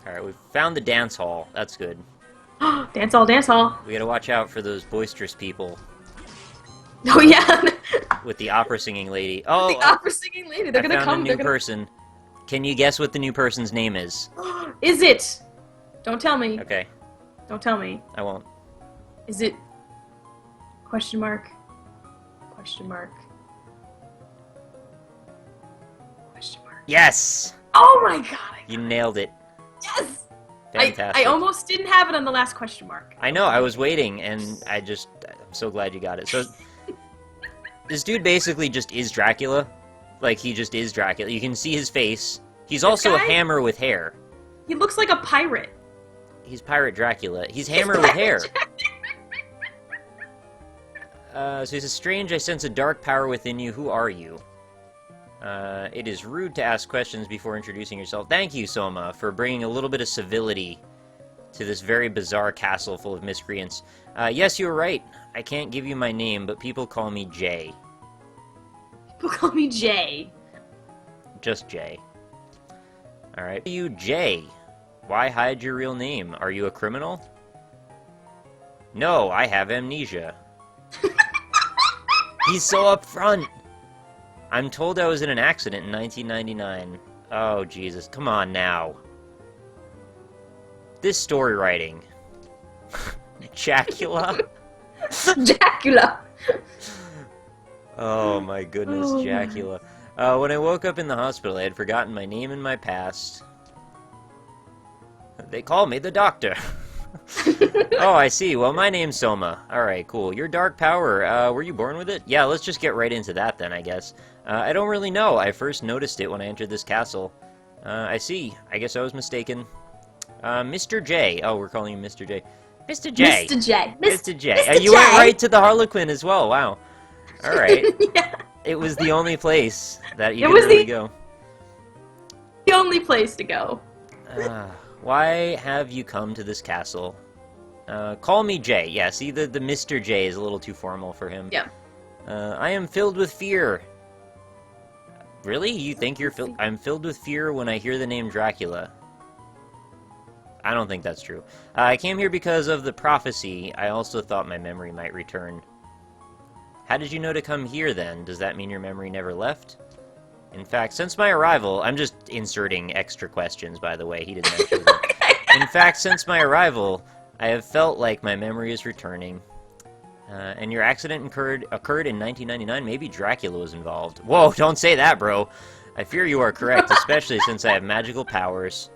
Alright, we've found the dance hall. That's good. Dance hall, dance hall. We gotta watch out for those boisterous people. Oh yeah. With the opera singing lady. Oh, The opera singing lady. They're I gonna found come. a new person. Can you guess what the new person's name is? Is it? Don't tell me. Okay, Don't tell me. I won't. Is it? Question mark. Question mark. Question mark. Yes! Oh my god! You nailed it. Yes! Fantastic. I almost didn't have it on the last question mark. I know, I was waiting, and I'm so glad you got it. So, this dude basically just is Dracula. Like, he just is Dracula. You can see his face. He's also a hammer with hair. He looks like a pirate. He's Pirate Dracula. He's hammer with hair. So he says, strange, I sense a dark power within you. Who are you? It is rude to ask questions before introducing yourself. Thank you, Soma, for bringing a little bit of civility to this very bizarre castle full of miscreants. Yes, you were right. I can't give you my name, but people call me Jay. People call me Jay. Just Jay. Alright. You, Jay. Why hide your real name? Are you a criminal? No, I have amnesia. He's so upfront. I'm told I was in an accident in 1999. Oh, Jesus. Come on now. This story writing. Jacula? Jacula. Oh, my goodness, Jacula. When I woke up in the hospital, I had forgotten my name and my past. They call me the Doctor. Oh, I see. Well, my name's Soma. Alright, cool. Your dark power, were you born with it? Yeah, let's just get right into that then, I guess. I don't really know. I first noticed it when I entered this castle. I see. I guess I was mistaken. Mr. J. Oh, we're calling him Mr. J. Mr. J. Mr. J. Mr. J. Mr. You J. went right to the Harlequin as well. Wow. Alright. Yeah. It was the only place that you It could was really go. The only place to go. Why have you come to this castle? Call me Jay. Yeah, see, the Mr. J is a little too formal for him. Yeah. I am filled with fear. Really? You think you're filled? I'm filled with fear when I hear the name Dracula. I don't think that's true. I came here because of the prophecy. I also thought my memory might return. How did you know to come here, then? Does that mean your memory never left? In fact, since my arrival... I'm just inserting extra questions, by the way. He didn't mention that. In fact, since my arrival, I have felt like my memory is returning. And your accident occurred in 1999. Maybe Dracula was involved. Whoa, don't say that, bro. I fear you are correct, especially since I have magical powers.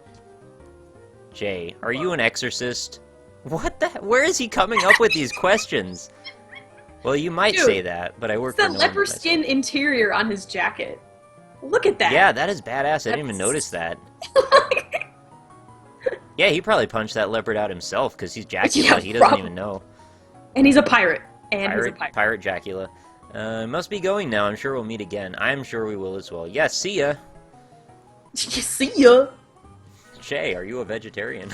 Jay, are you an exorcist? What the... Where is he coming up with these questions? Well, you might say that, but I work for no It's one that leopard myself. skin interior on his jacket. Look at that. Yeah, that is badass. I didn't even notice that. Yeah, he probably punched that leopard out himself, because he's Dracula. Yeah, He doesn't probably. even know. And he's a pirate. And he's a pirate. Pirate Dracula. Must be going now. I'm sure we'll meet again. I'm sure we will as well. Yeah, see ya. See ya. Shay, are you a vegetarian?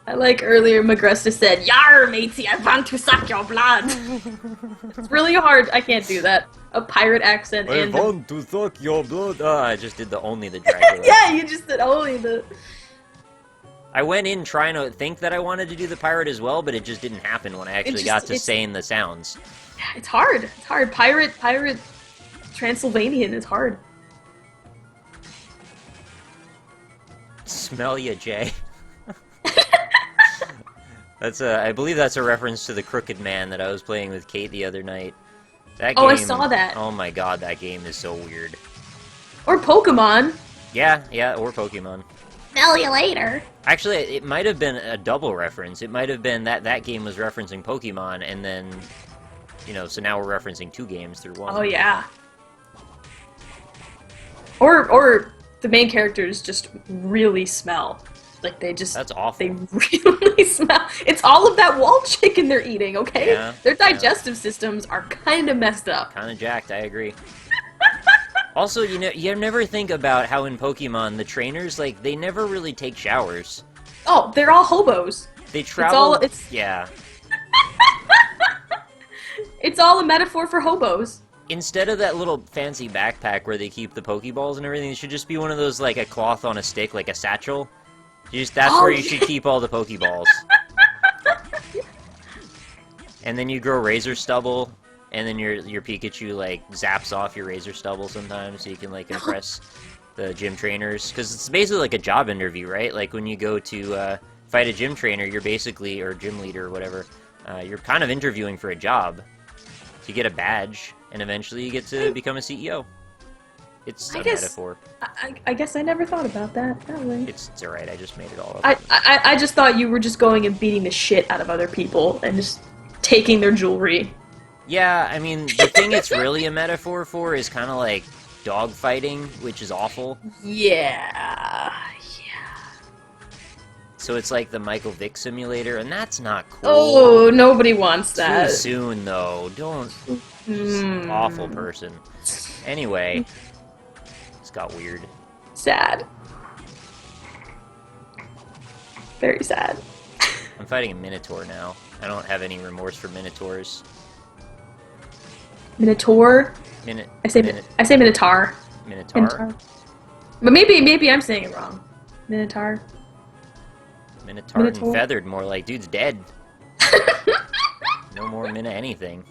I like earlier Magresta said, "Yar, matey, I want to suck your blood." It's really hard. I can't do that. A pirate accent and to suck your blood. I just did only the Dracula. yeah, you just said only the. I went in trying to think that I wanted to do the pirate as well, but it just didn't happen when I actually got to saying the sounds. Yeah, it's hard. It's hard. Pirate, Transylvanian is hard. Smell ya, Jay. I believe that's a reference to the Crooked Man that I was playing with Kate the other night. That game, Oh, I saw that. Oh my god, that game is so weird. Or Pokemon. Yeah, or Pokemon. Smell you later. Actually, it might have been a double reference. It might have been that game was referencing Pokemon, and then, so now we're referencing two games through one. Oh yeah. Or the main characters just really smell. Like they just That's awful. They really smell. It's all of that wall chicken they're eating, okay? Yeah, Their digestive systems are kind of messed up. Kind of jacked, I agree. Also, you never think about how in Pokemon, the trainers, they never really take showers. Oh, they're all hobos. They travel... It's Yeah. It's all a metaphor for hobos. Instead of that little fancy backpack where they keep the Pokeballs and everything, it should just be one of those, like, a cloth on a stick, like a satchel. That's where you should keep all the Pokeballs. And then you grow razor stubble, and then your Pikachu, like, zaps off your razor stubble sometimes, so you can, like, impress the gym trainers. Because it's basically like a job interview, right? Like, when you go to fight a gym trainer, you're basically, or gym leader or whatever, you're kind of interviewing for a job. So you get a badge, and eventually you get to become a CEO. It's a metaphor. I guess I never thought about that way. It's alright, I just made it all up. I just thought you were just going and beating the shit out of other people and just taking their jewelry. Yeah, I mean, the thing it's really a metaphor for is kind of like dog fighting, which is awful. Yeah. So it's like the Michael Vick simulator, and that's not cool. Oh, nobody wants that. Too soon, though. Don't. Awful person. Anyway, it's got weird. Sad. Very sad. I'm fighting a Minotaur now. I don't have any remorse for Minotaurs. Minotaur? I say Minotaur. Minotaur? But maybe I'm saying it wrong. Minotaur. Minotaur and feathered, more like dude's dead. No more Mina anything.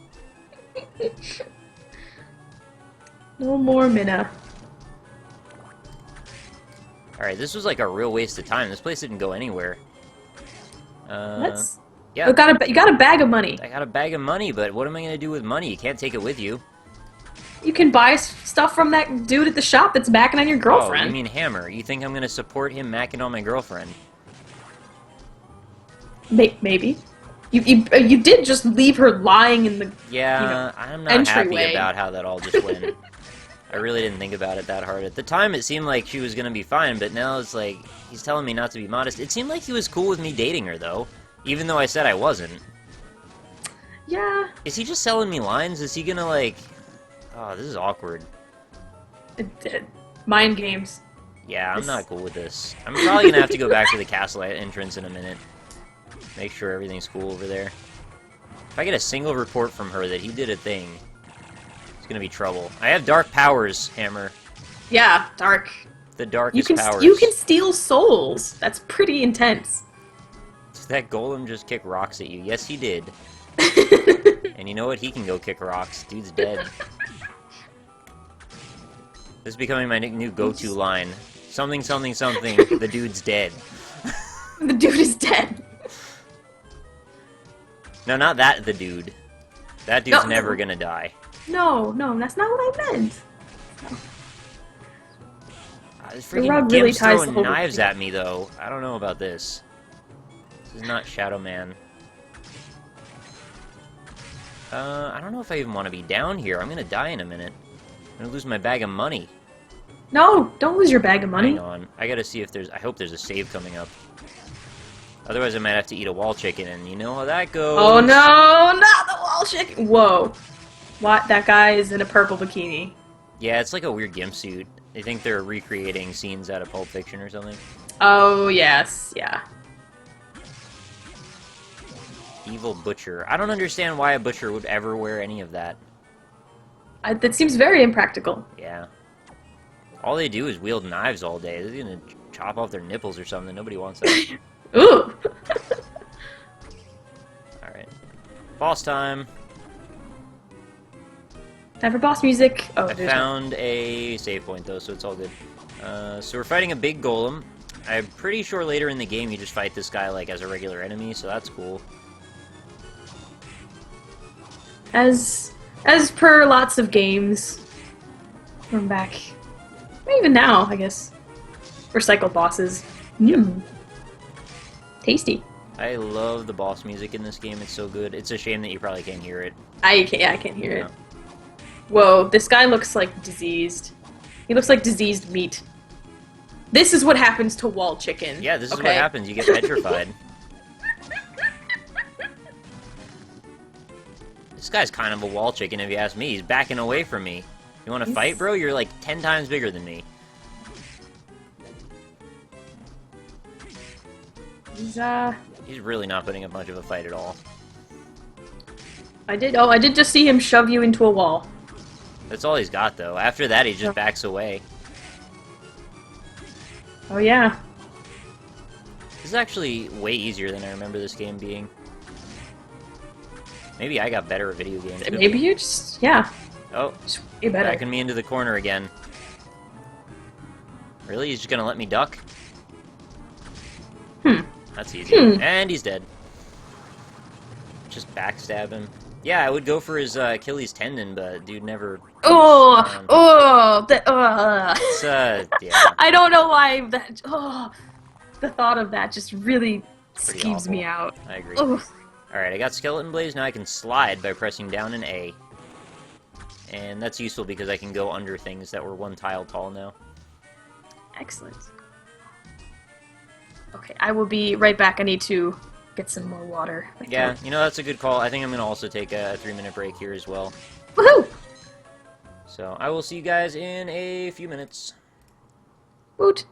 No more Mina. Alright, this was like a real waste of time. This place didn't go anywhere. That's... Yeah. You got a bag of money. I got a bag of money, but what am I gonna do with money? You can't take it with you. You can buy stuff from that dude at the shop that's macking on your girlfriend. Oh, you mean Hammer. You think I'm gonna support him macking on my girlfriend? Maybe. You did just leave her lying in the I'm not happy about how that all just went. I really didn't think about it that hard. At the time, it seemed like she was gonna be fine, but now it's like, he's telling me not to be modest. It seemed like he was cool with me dating her, though. Even though I said I wasn't. Yeah. Is he just selling me lines? Is he gonna, like... Oh, this is awkward. Mind games. Yeah, I'm not cool with this. I'm probably gonna have to go back to the castle entrance in a minute. Make sure everything's cool over there. If I get a single report from her that he did a thing, it's gonna be trouble. I have dark powers, Hammer. Yeah, dark. The darkest powers. You can steal souls. That's pretty intense. Did that golem just kick rocks at you? Yes, he did. And you know what? He can go kick rocks. Dude's dead. This is becoming my new go-to line. Something, something, something. The dude's dead. The dude is dead. No, not that the dude. That dude's never gonna die. No, that's not what I meant. This freaking gimp's throwing knives at me, though. I don't know about this. This is not Shadow Man. I don't know if I even want to be down here. I'm gonna die in a minute. I'm gonna lose my bag of money. No, don't lose your bag of money. Hang on. I gotta see if there's... I hope there's a save coming up. Otherwise, I might have to eat a wall chicken, and you know how that goes. Oh no, not the wall chicken! Whoa. What? That guy is in a purple bikini. Yeah, it's like a weird gimp suit. They think they're recreating scenes out of Pulp Fiction or something. Oh, yes, yeah. Evil butcher. I don't understand why a butcher would ever wear any of that. That seems very impractical. Yeah. All they do is wield knives all day. They're gonna chop off their nipples or something. Nobody wants that. Ooh! Alright. Boss time. Time for boss music. Oh, I found a save point, though, so it's all good. So we're fighting a big golem. I'm pretty sure later in the game you just fight this guy, like, as a regular enemy, so that's cool. As per lots of games from back, even now, I guess. Recycled bosses. Mmm. Tasty. I love the boss music in this game. It's so good. It's a shame that you probably can't hear it. I can't hear it. Whoa, this guy looks like diseased. He looks like diseased meat. This is what happens to wall chicken. Yeah, this is what happens. You get petrified. This guy's kind of a wall chicken, if you ask me. He's backing away from me. You want to fight, bro? You're like 10 times bigger than me. He's really not putting up much of a fight at all. I did just see him shove you into a wall. That's all he's got, though. After that, he just backs away. Oh, yeah. This is actually way easier than I remember this game being. Maybe I got better at video games. Maybe you just, yeah. Oh, just way better. backing me into the corner again. Really? He's just gonna let me duck? That's easy. And he's dead. Just backstab him. Yeah, I would go for his Achilles tendon, but dude never... Oh! Oh! It's, yeah. I don't know why that... Oh! The thought of that just really Pretty skeeves awful. me out. I agree. Ugh. Alright, I got Skeleton Blaze, now I can slide by pressing down an A. And that's useful because I can go under things that were 1 tile tall now. Excellent. Okay, I will be right back. I need to get some more water. Yeah, you know, that's a good call. I think I'm going to also take a 3-minute break here as well. Woohoo! So, I will see you guys in a few minutes. Woot!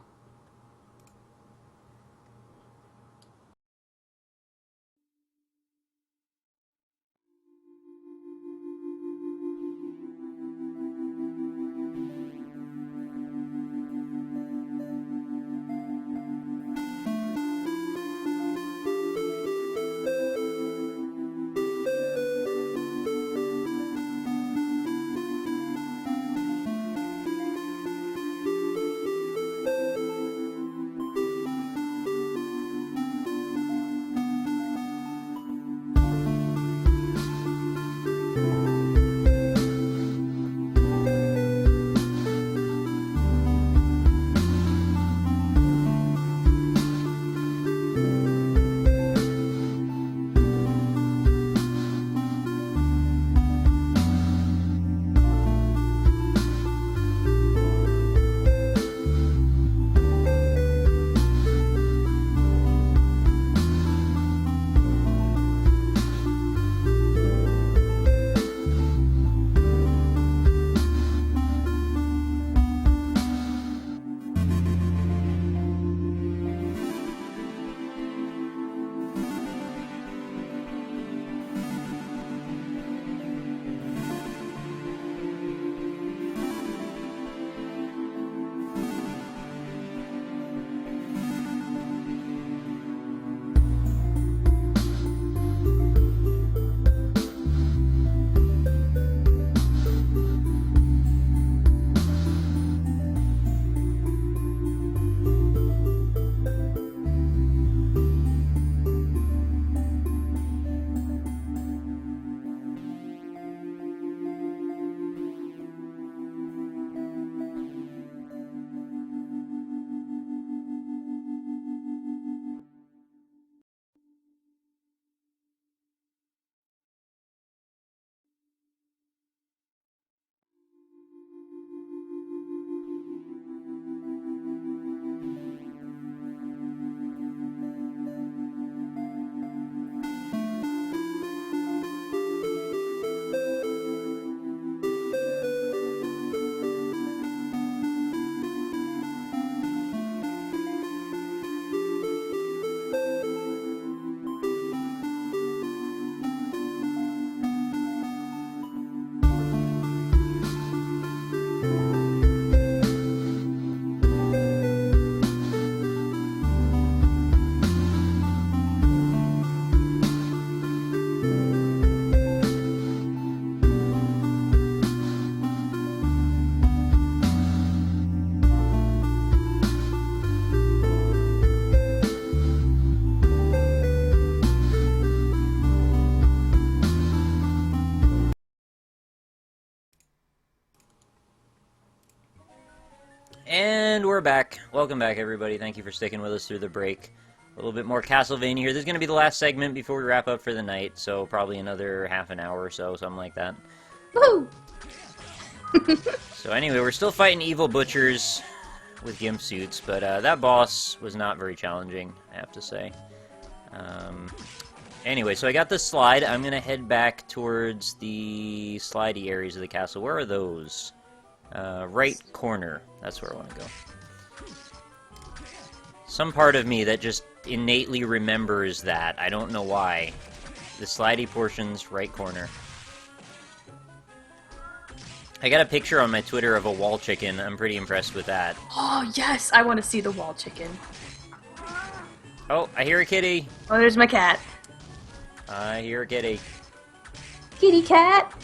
And we're back. Welcome back, everybody. Thank you for sticking with us through the break. A little bit more Castlevania here. This is going to be the last segment before we wrap up for the night, so probably another half an hour or so, something like that. Woo! So anyway, we're still fighting evil butchers with gimp suits, but that boss was not very challenging, I have to say. Anyway, so I got this slide. I'm going to head back towards the slidey areas of the castle. Where are those? Right corner. That's where I want to go. Some part of me that just innately remembers that. I don't know why. The slidey portions, right corner. I got a picture on my Twitter of a wall chicken. I'm pretty impressed with that. Oh, yes! I want to see the wall chicken. Oh, I hear a kitty. Oh, there's my cat. I hear a kitty. Kitty cat!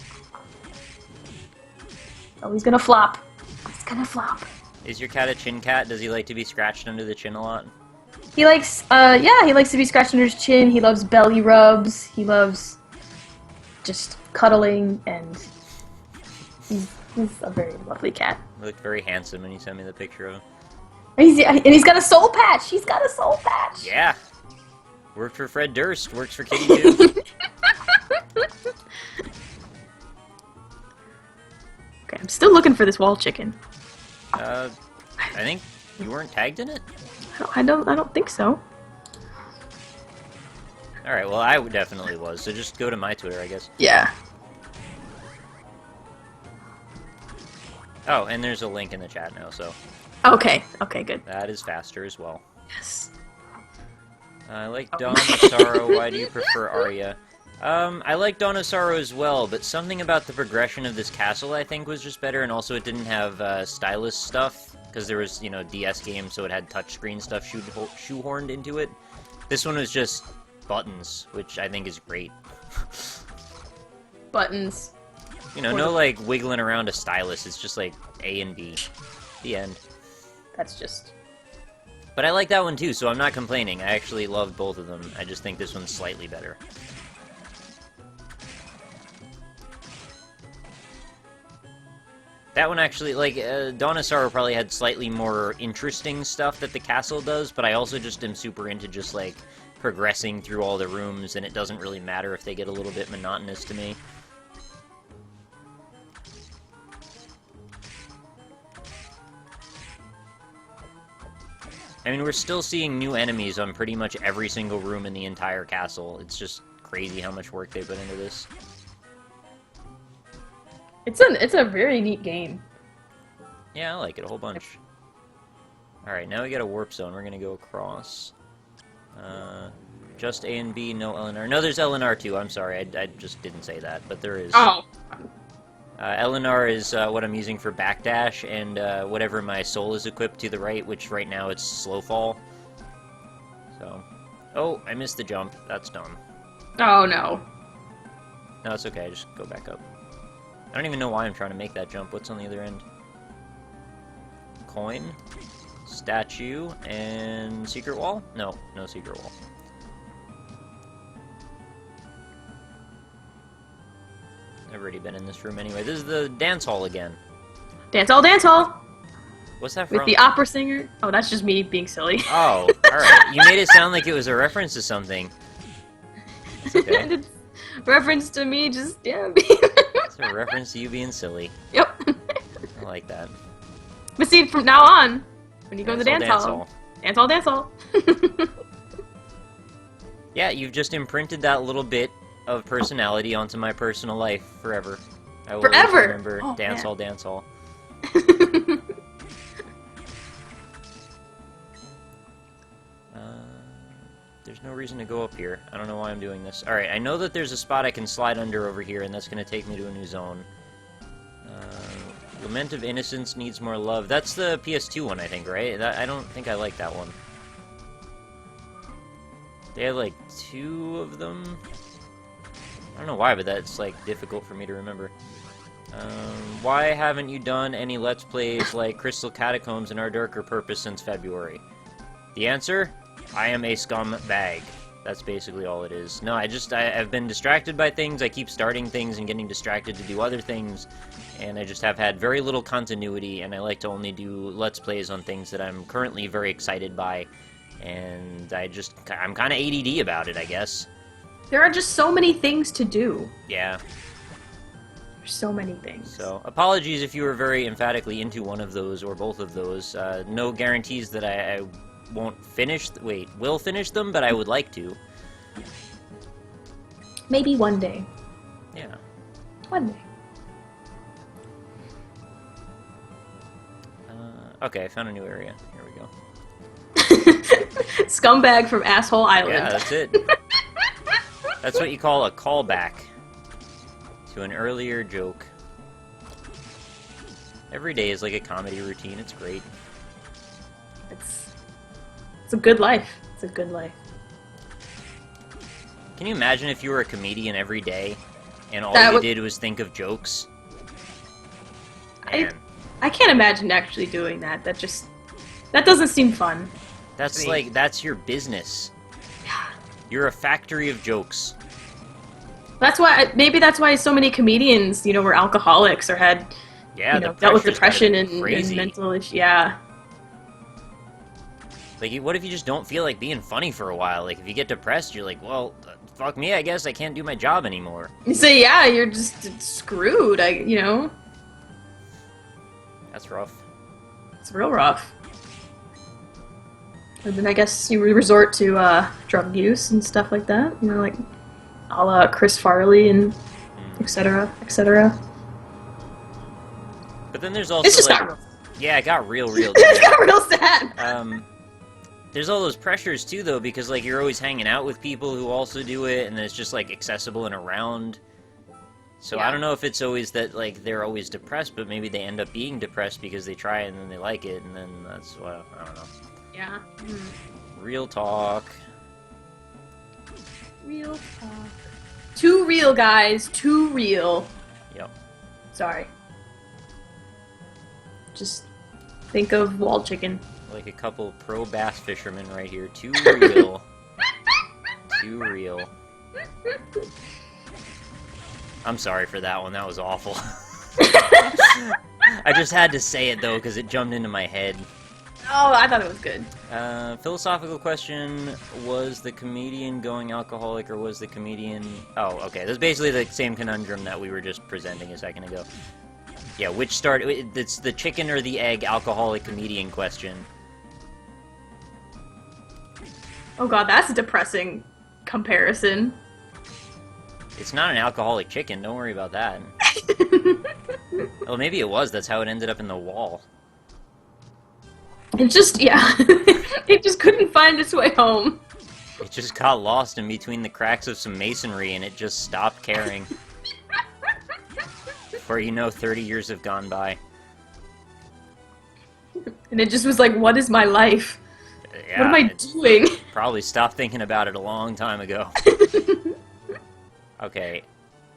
Oh, he's gonna flop. He's gonna flop. Is your cat a chin cat? Does he like to be scratched under the chin a lot? He likes, yeah, he likes to be scratched under his chin. He loves belly rubs. He loves just cuddling, and he's a very lovely cat. He looked very handsome when you sent me the picture of him. And he's got a soul patch! He's got a soul patch! Yeah! Worked for Fred Durst. Works for Kitty too. Okay, I'm still looking for this wall chicken. I think you weren't tagged in it? I don't think so. Alright, well I definitely was, so just go to my Twitter, I guess. Yeah. Oh, and there's a link in the chat now, so Okay, good. that is faster as well. Yes. I like Dawn of Sorrow. Why do you prefer Aria? I like Dawn of Sorrow as well, but something about the progression of this castle I think was just better, and also it didn't have stylus stuff, because there was, you know, DS games, so it had touchscreen stuff shoehorned into it. This one was just buttons, which I think is great. Buttons. You know, no, like, wiggling around a stylus, it's just like A and B. The end. That's just... But I like that one too, so I'm not complaining. I actually loved both of them. I just think this one's slightly better. That one actually, like, Dawn of Sorrow probably had slightly more interesting stuff that the castle does, but I also just am super into just, like, progressing through all the rooms, and it doesn't really matter if they get a little bit monotonous to me. I mean, we're still seeing new enemies on pretty much every single room in the entire castle. It's just crazy how much work they put into this. It's a very neat game. Yeah, I like it a whole bunch. Alright, now we got a warp zone. We're gonna go across. Just A and B, no LNR. No, there's LNR too. I'm sorry, I just didn't say that, but there is. Oh. LNR is what I'm using for backdash, and whatever my soul is equipped to the right, which right now it's slow fall. So, oh, I missed the jump. That's dumb. Oh no. No, it's okay. Just go back up. I don't even know why I'm trying to make that jump. What's on the other end? Coin, statue, and secret wall? No, no secret wall. I've already been in this room anyway. This is the dance hall again. Dance hall, dance hall! What's that from? With the opera singer? Oh, that's just me being silly. Oh, alright. You made it sound like it was a reference to something. It's okay. Reference to me just, yeah. It's a reference to you being silly. Yep. I like that. But see, from now on, when you go to the dance hall, dance hall, dance hall. Yeah, you've just imprinted that little bit of personality onto my personal life forever. I will always remember dance hall, dance hall. There's no reason to go up here. I don't know why I'm doing this. Alright, I know that there's a spot I can slide under over here, and that's going to take me to a new zone. Lament of Innocence needs more love. That's the PS2 one, I think, right? I don't think I like that one. They had, like, 2 of them? I don't know why, but that's, like, difficult for me to remember. Why haven't you done any Let's Plays like Crystal Catacombs and Our Darker Purpose since February? The answer? I am a scumbag. That's basically all it is. No, I've been distracted by things, I keep starting things and getting distracted to do other things, and I just have had very little continuity, and I like to only do Let's Plays on things that I'm currently very excited by, and I'm kind of ADD about it, I guess. There are just so many things to do. Yeah. There's so many things. So, apologies if you were very emphatically into one of those or both of those. No guarantees that I won't finish... will finish them, but I would like to. Maybe one day. Yeah. One day. Okay, I found a new area. Here we go. Scumbag from Asshole Island. Yeah, that's it. That's what you call a callback to an earlier joke. Every day is like a comedy routine. It's great. It's a good life. It's a good life. Can you imagine if you were a comedian every day, and all That you would- did was think of jokes? I- Man, I can't imagine actually doing that. That doesn't seem fun. that's me. like, that's your business. You're a factory of jokes. Maybe that's why so many comedians, were alcoholics or had, Yeah, dealt with pressure's depression gotta be and crazy. mental issues. Yeah. Like, what if you just don't feel like being funny for a while? Like, if you get depressed, you're like, well, fuck me, I guess I can't do my job anymore. So yeah, you're just screwed. That's rough. It's real rough. And then I guess you resort to drug use and stuff like that. Like a la Chris Farley and etc. etc. But then there's also, It's just like, got real. yeah, it got real It's got real sad. There's all those pressures too, though, because like you're always hanging out with people who also do it, and then it's just like accessible and around. So Yeah. I don't know if it's always that like they're always depressed, but maybe they end up being depressed because they try it and then they like it, and then that's what I don't know. Yeah. Real talk. Real talk. Too real, guys. Too real. Yep. Sorry. Just think of wall chicken. Like a couple pro bass fishermen right here. Too real. Too real. I'm sorry for that one. That was awful. I just had to say it though because it jumped into my head. Oh, I thought it was good. Philosophical question, was the comedian going alcoholic or was the comedian... Oh, okay, that's basically the same conundrum that we were just presenting a second ago. Yeah, which started... It's the chicken or the egg alcoholic comedian question. Oh god, that's a depressing comparison. It's not an alcoholic chicken, don't worry about that. Oh, maybe it was, that's how it ended up in the wall. It just, yeah. It just couldn't find its way home. It just got lost in between the cracks of some masonry and it just stopped caring. Before you know, 30 years have gone by. And it just was like, what is my life? Yeah, What am I it doing? probably stopped thinking about it a long time ago. Okay,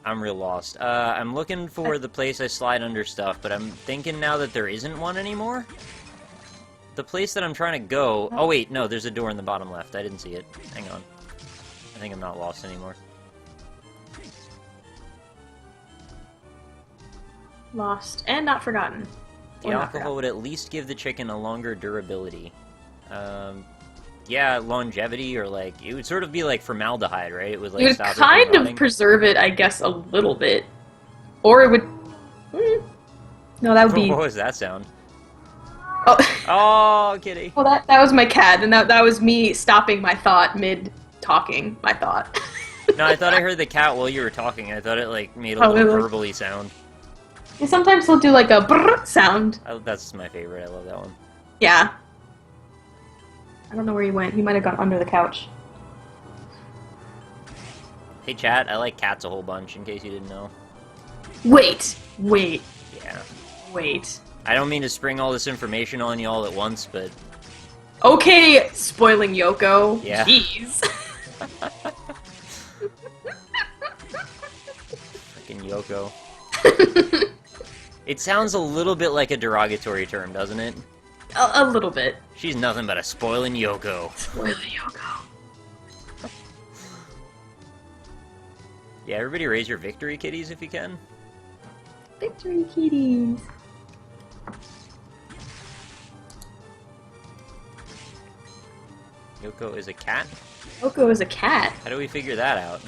I'm real lost. I'm looking for the place I slide under stuff, but I'm thinking now that there isn't one anymore. The place that I'm trying to go... Oh wait, no, there's a door in the bottom left. I didn't see it. Hang on. I think I'm not lost anymore. Lost and not forgotten. The Or not alcohol forgotten. would at least give the chicken a longer durability. Yeah, longevity, or like... It would sort of be like formaldehyde, right? It would like You would stop it from kind of rotting. preserve it, I guess, a little bit. Or it would... No, that would be... What was that sound? Oh, Oh, kitty. well, that was my cat, and that was me stopping my thought mid-talking my thought. No, I thought I heard the cat while you were talking. I thought it like made a Oh, little really? verbally sound. And sometimes they'll do like a brrr sound. That's my favorite. I love that one. Yeah. I don't know where he went. He might have gone under the couch. Hey, chat. I like cats a whole bunch. In case you didn't know. Wait. Yeah. I I don't mean to spring all this information on you all at once, but Okay, spoiling Yoko. Yeah. Jeez. freaking Yoko. It sounds a little bit like a derogatory term, doesn't it? a little bit. She's nothing but a spoiling Yoko. Spoiling Yoko. Yeah, everybody raise your victory kitties if you can. Victory kitties. Yoko is a cat? Yoko is a cat. How do we figure that out?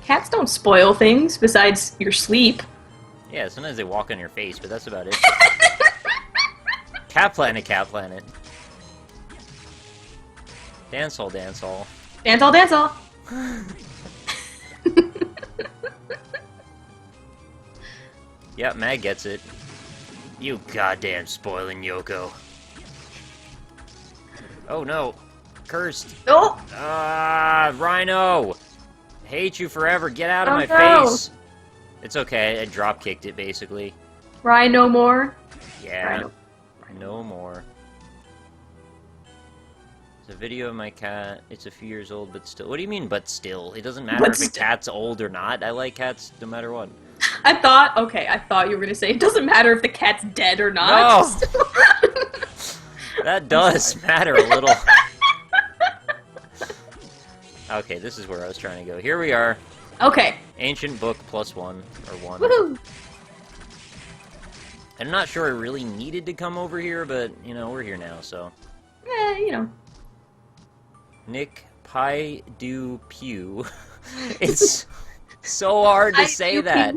Cats don't spoil things besides your sleep. Yeah, sometimes they walk on your face, but that's about it. Cat planet, cat planet. Dance hall, dance hall. Dance all, dance all. Yep, Mag gets it. You goddamn spoiling Yoko. Oh no. Cursed. Oh, Ah, Rhino! Hate you forever. Get out of Oh, my no. face. It's okay. I drop kicked it basically. Ryan no more. Yeah. No more. It's a video of my cat. It's a few years old, but still. What do you mean, but still? It doesn't matter if a cat's old or not. I like cats no matter what. I thought you were gonna say it doesn't matter if the cat's dead or not. No! That does matter a little. Okay, this is where I was trying to go. Here we are. Okay. Ancient book +1, or 1. Woohoo! I'm not sure I really needed to come over here, but, you know, we're here now, so. You know. Nick Pt.2. It's so hard to say that.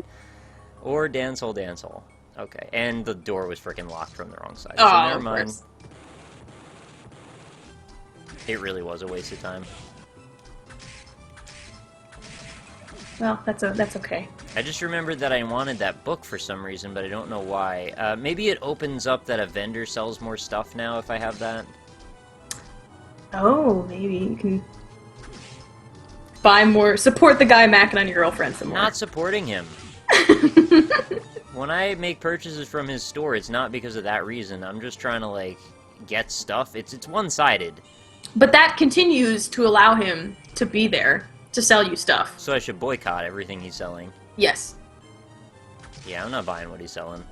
Or Dance Hall, Dance Hall. Okay, and the door was freaking locked from the wrong side. So never mind. It really was a waste of time. Well, that's okay. I just remembered that I wanted that book for some reason, but I don't know why. Maybe it opens up that a vendor sells more stuff now if I have that. Oh, maybe you can buy more. Support the guy macking on your girlfriend some more. Not supporting him. When I make purchases from his store, it's not because of that reason. I'm just trying to, like, get stuff. It's one-sided. But that continues to allow him to be there to sell you stuff. So I should boycott everything he's selling. Yes. Yeah, I'm not buying what he's selling.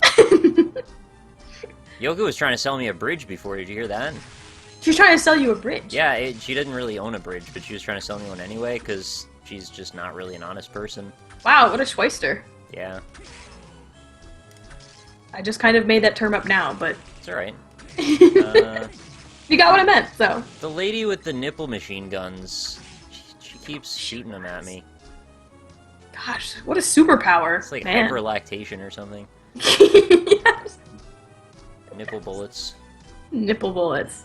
Yoko was trying to sell me a bridge before. Did you hear that? She's trying to sell you a bridge? Yeah, she didn't really own a bridge, but she was trying to sell me one anyway, because she's just not really an honest person. Wow, what a schweister. Yeah. I just kind of made that term up now, but... It's alright. You got what I meant, so... The lady with the nipple machine guns, she keeps shooting them at me. Gosh, what a superpower. It's like man. hyperlactation or something. Yes. Nipple bullets. Nipple bullets.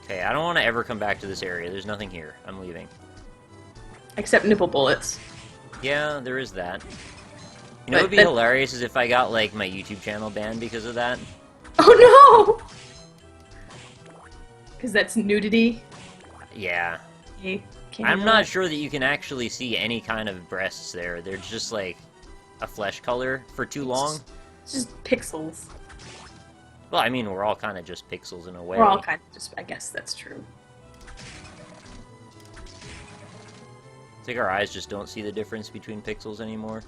Okay, I don't want to ever come back to this area. There's nothing here. I'm leaving. Except nipple bullets. Yeah, there is that. You know what would be hilarious is if I got, like, my YouTube channel banned because of that. Oh no! Because that's nudity? Yeah. Can't I'm not sure that you can actually see any kind of breasts there. They're just, like, a flesh color for too long. It's just pixels. Well, I mean, we're all kind of just pixels in a way. We're all kind of just... I guess that's true. It's like our eyes just don't see the difference between pixels anymore.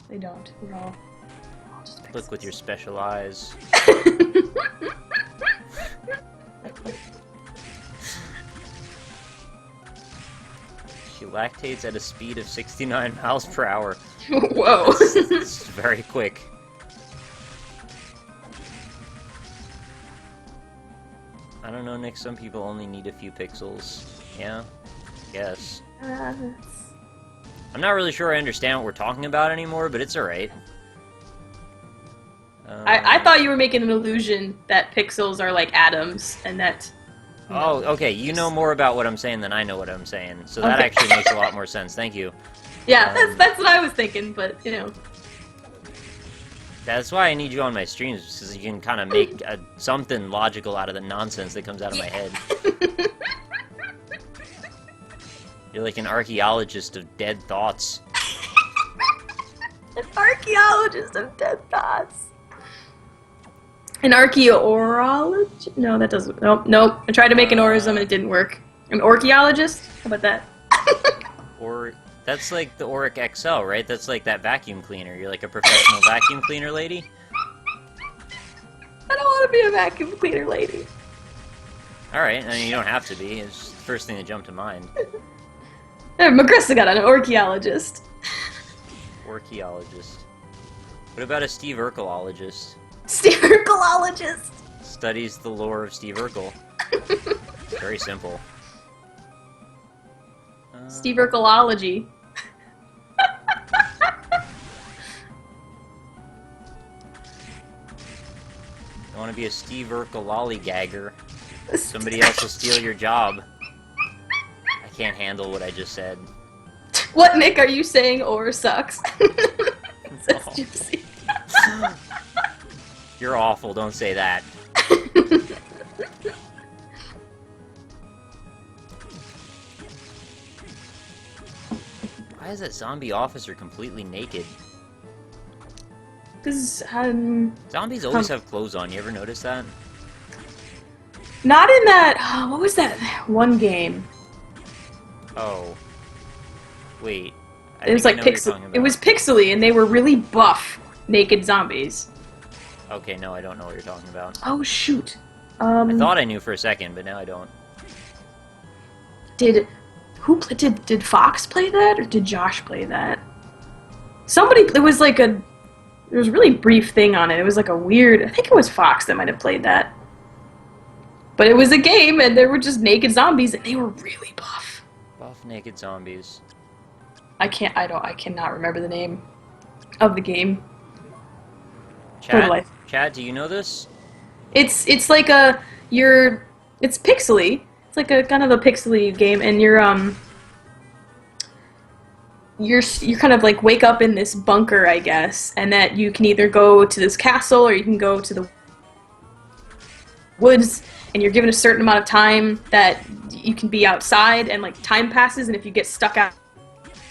They don't. We're all just pixels. Look with your special eyes. She lactates at a speed of 69 miles per hour. Whoa. It's very quick. I don't know, Nick, some people only need a few pixels. Yeah? Yes. I'm not really sure I understand what we're talking about anymore, but it's alright. I thought you were making an illusion that pixels are like atoms, and that... Oh, okay, you know more about what I'm saying than I know what I'm saying, so that actually makes a lot more sense, thank you. Yeah, that's what I was thinking, but, you know... That's why I need you on my streams, because you can kind of make something logical out of the nonsense that comes out of my head. You're like an archaeologist of dead thoughts. An archaeologist of dead thoughts. An archaeologist? No, that doesn't... Nope. I tried to make an orism and it didn't work. An archaeologist? How about that? Or... That's like the Auric XL, right? That's like that vacuum cleaner. You're like a professional vacuum cleaner lady? I don't want to be a vacuum cleaner lady. Alright, I mean, you don't have to be. It's just the first thing that jumped to mind. Magrissa got an archaeologist. Archaeologist. What about a Steve Urkelologist? Steve Urkelologist! Studies the lore of Steve Urkel. Very simple. Steve Urkelology. You want to be a Steve Urkel lollygagger. Somebody else will steal your job. I can't handle what I just said. What, Nick, are you saying or sucks? Says Gypsy. You're awful, don't say that. Why is that zombie officer completely naked? This Zombies always have clothes on. You ever notice that? not in that. Oh, what was that one game? Oh. Wait. It was like pixel. It was pixely, and they were really buff, naked zombies. Okay, no, I don't know what you're talking about. Oh shoot! I thought I knew for a second, but now I don't. Did Fox play that, or did Josh play that? Somebody. There was like a. There was a really brief thing on it. It was like a weird. I think it was Fox that might have played that. But it was a game, and there were just naked zombies, and they were really buff. Buff naked zombies. I cannot remember the name of the game. Chad, do you know this? It's like it's pixely. It's like a kind of a pixely game, and you're kind of like wake up in this bunker, I guess, and that you can either go to this castle or you can go to the woods, and you're given a certain amount of time that you can be outside, and like time passes, and if you get stuck out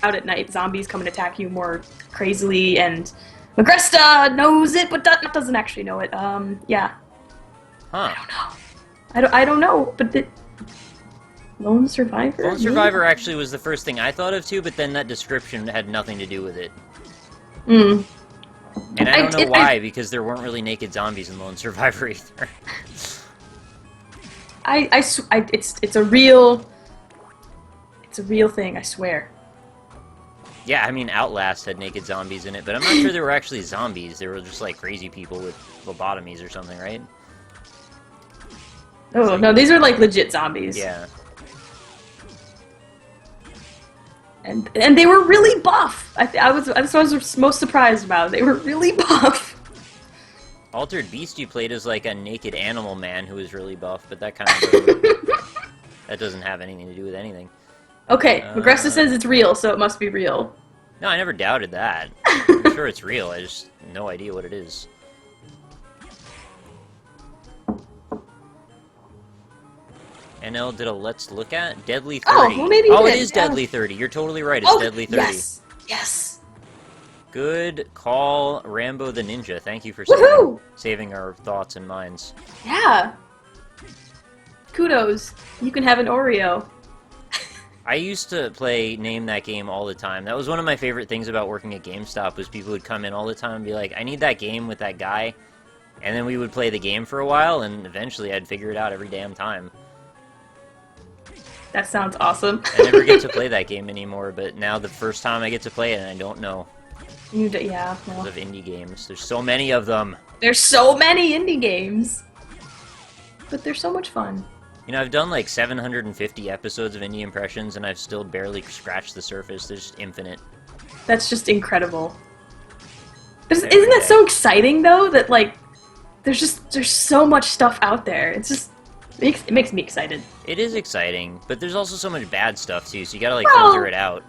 at night, zombies come and attack you more crazily, and Agresta knows it, but doesn't actually know it. Yeah. Huh. I don't know, but Lone Survivor? Lone Survivor actually was the first thing I thought of too, but then that description had nothing to do with it. Mm. And I don't know why, because there weren't really naked zombies in Lone Survivor either. It's a real thing, I swear. Yeah, I mean, Outlast had naked zombies in it, but I'm not sure they were actually zombies. They were just like crazy people with lobotomies or something, right? Oh, no, these are like legit zombies. Yeah. And they were really buff. That's what I was most surprised about. They were really buff. Altered Beast you played as like a naked animal man who was really buff, but that kind of that doesn't have anything to do with anything. Okay, Magressa says it's real, so it must be real. No, I never doubted that. I'm sure it's real. I just have no idea what it is. NL did a Let's Look At Deadly 30. Oh, well, maybe it is Deadly 30. You're totally right. It's Deadly 30. Yes. Good call, Rambo the Ninja. Thank you for saving our thoughts and minds. Yeah. Kudos. You can have an Oreo. I used to name that game all the time. That was one of my favorite things about working at GameStop, was people would come in all the time and be like, I need that game with that guy. And then we would play the game for a while, and eventually I'd figure it out every damn time. That sounds awesome. I never get to play that game anymore, but now the first time I get to play it, and I don't know. Yeah. Because of indie games. There's so many of them. There's so many indie games. But they're so much fun. You know, I've done like 750 episodes of Indie Impressions, and I've still barely scratched the surface. There's infinite. That's just incredible. Isn't that so exciting, though? That, like, there's so much stuff out there. It's just... It makes me excited. It is exciting, but there's also so much bad stuff, too, so you gotta, like, filter it out.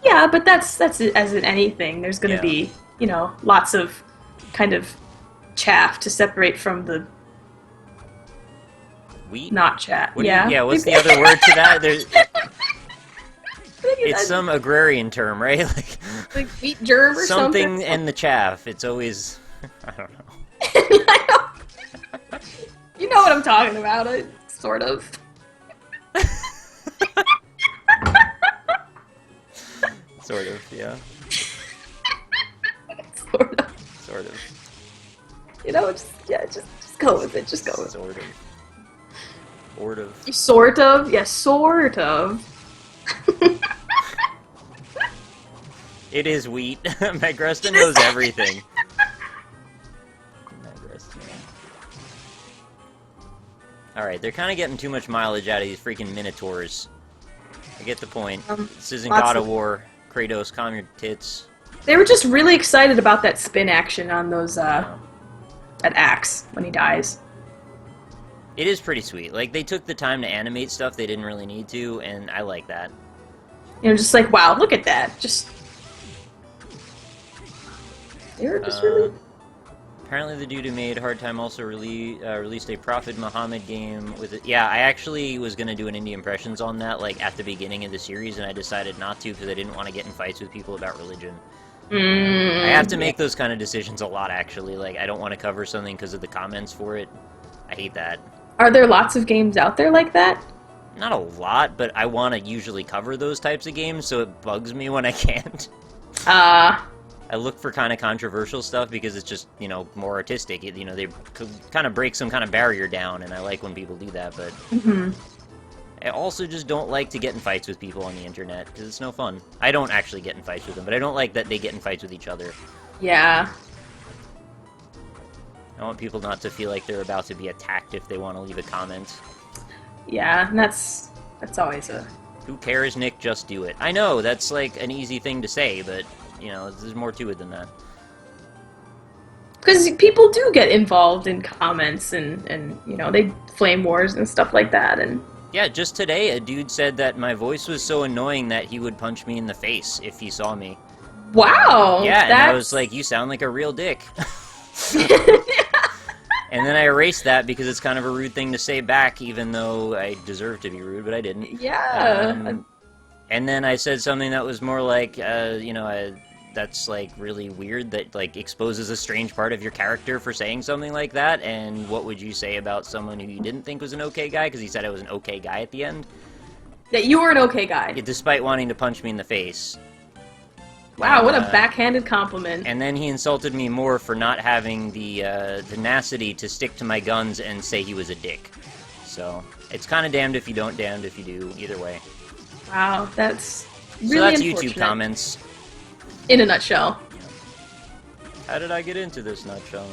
Yeah, but that's as in anything. There's gonna be, you know, lots of kind of chaff to separate from the... Wheat? Not chat. Yeah, what's the other word to that? It's some agrarian term, right? Like wheat germ or something? Something in the chaff. It's always... I don't know. You know what I'm talking about, sort of. Sort of, yeah. Sort of. You know, just go with it. Just go with it. Sort of. Sort of. Sort of? Yeah, sort of. It is wheat. Magresta knows everything. Alright, they're kind of getting too much mileage out of these freaking Minotaurs. I get the point. This isn't God of War. Kratos, calm your tits. They were just really excited about that spin action on those, that axe when he dies. It is pretty sweet. Like, they took the time to animate stuff they didn't really need to, and I like that. You know, just like, wow, look at that. They were just really... Apparently the dude who made Hard Time also released a Prophet Muhammad game with it. Yeah, I actually was going to do an Indie Impressions on that, like, at the beginning of the series, and I decided not to because I didn't want to get in fights with people about religion. I have to make those kind of decisions a lot, actually. Like, I don't want to cover something because of the comments for it. I hate that. Are there lots of games out there like that? Not a lot, but I want to usually cover those types of games, so it bugs me when I can't. I look for kind of controversial stuff because it's just, you know, more artistic. It, you know, they kind of break some kind of barrier down, and I like when people do that, but... I also just don't like to get in fights with people on the internet, because it's no fun. I don't actually get in fights with them, but I don't like that they get in fights with each other. Yeah. I want people not to feel like they're about to be attacked if they want to leave a comment. Yeah, and that's always a... Who cares, Nick? Just do it. I know, that's like an easy thing to say, but, you know, there's more to it than that. Because people do get involved in comments and, you know, they flame wars and stuff like that, and... Yeah, just today, a dude said that my voice was so annoying that he would punch me in the face if he saw me. Wow! Yeah, and I was like, you sound like a real dick. And then I erased that because it's kind of a rude thing to say back, even though I deserve to be rude, but I didn't. Yeah. And then I said something that was more like, you know, that's, like, really weird, that, like, exposes a strange part of your character for saying something like that, and what would you say about someone who you didn't think was an okay guy, because he said I was an okay guy at the end? That you were an okay guy. Despite wanting to punch me in the face. Wow, what a backhanded compliment. And then he insulted me more for not having the tenacity to stick to my guns and say he was a dick. So, it's kind of damned if you don't, damned if you do, either way. Wow, that's really So that's unfortunate. YouTube comments. In a nutshell. How did I get into this nutshell?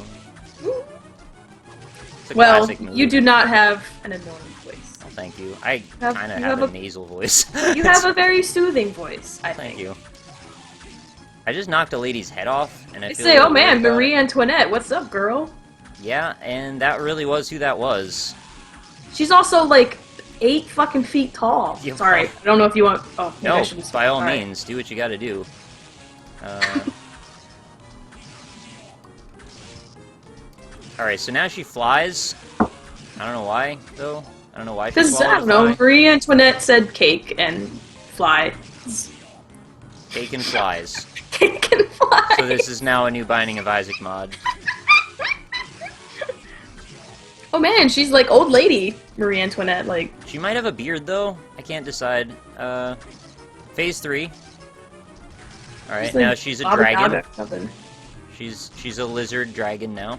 It's a Well, classic move. you do not have an annoying voice. Oh, thank you. I have- kind of you have have a a- nasal voice. You have a very soothing voice, I think. Thank you. I just knocked a lady's head off, and I They feel say, a oh little man, weird about Marie it. Antoinette, what's up, girl? Yeah, and that really was who that was. She's also like 8 fucking feet tall. Yeah, Sorry, fuck. I don't know if you want... Oh, maybe I No, shouldn't- by all sorry. means, do what you gotta do. Alright, so now she flies. I don't know why, though. I don't know why she Because, I don't know, Marie Antoinette said cake and fly. Cake and flies. Cake and fly! So this is now a new Binding of Isaac mod. Oh man, she's like old lady Marie Antoinette, like... She might have a beard, though. I can't decide. Phase 3. Alright, like now she's a Baba dragon. Yaga or something. She's a lizard dragon now.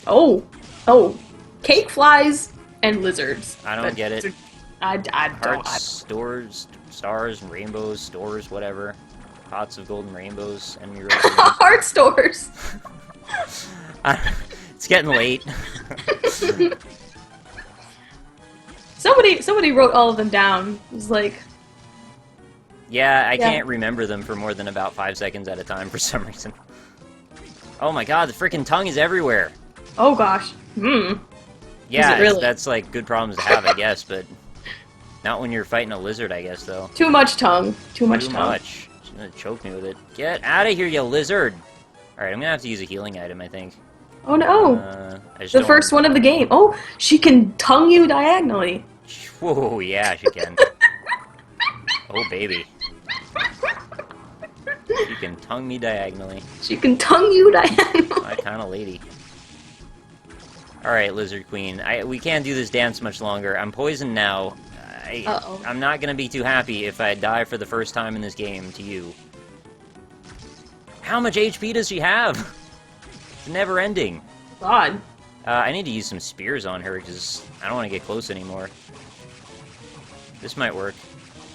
Oh. Oh. Cake flies and lizards. I don't get it. I don't... Hearts, stars, rainbows, stores, whatever. Pots of golden rainbows, enemy roasted. Heart stores! It's getting late. Somebody wrote all of them down. It was like... Yeah, I Yeah. can't remember them for more than about 5 seconds at a time for some reason. Oh my god, the freaking tongue is everywhere! Oh gosh. Yeah, Is it really? that's like good problems to have, I guess, but not when you're fighting a lizard, I guess, though. Too much tongue. Too much Too tongue. much. She's gonna choke me with it. Get out of here, you lizard! Alright, I'm gonna have to use a healing item, I think. Oh no. I just The don't- first one of the game. Oh, she can tongue you diagonally. Whoa, yeah, she can. Oh, baby. She can tongue me diagonally. She can tongue you diagonally. My kind of lady. Alright, Lizard Queen. We can't do this dance much longer. I'm poisoned now. Uh-oh. I'm not gonna be too happy if I die for the first time in this game to you. How much HP does she have? It's never ending. God. I need to use some spears on her, because I don't want to get close anymore. This might work.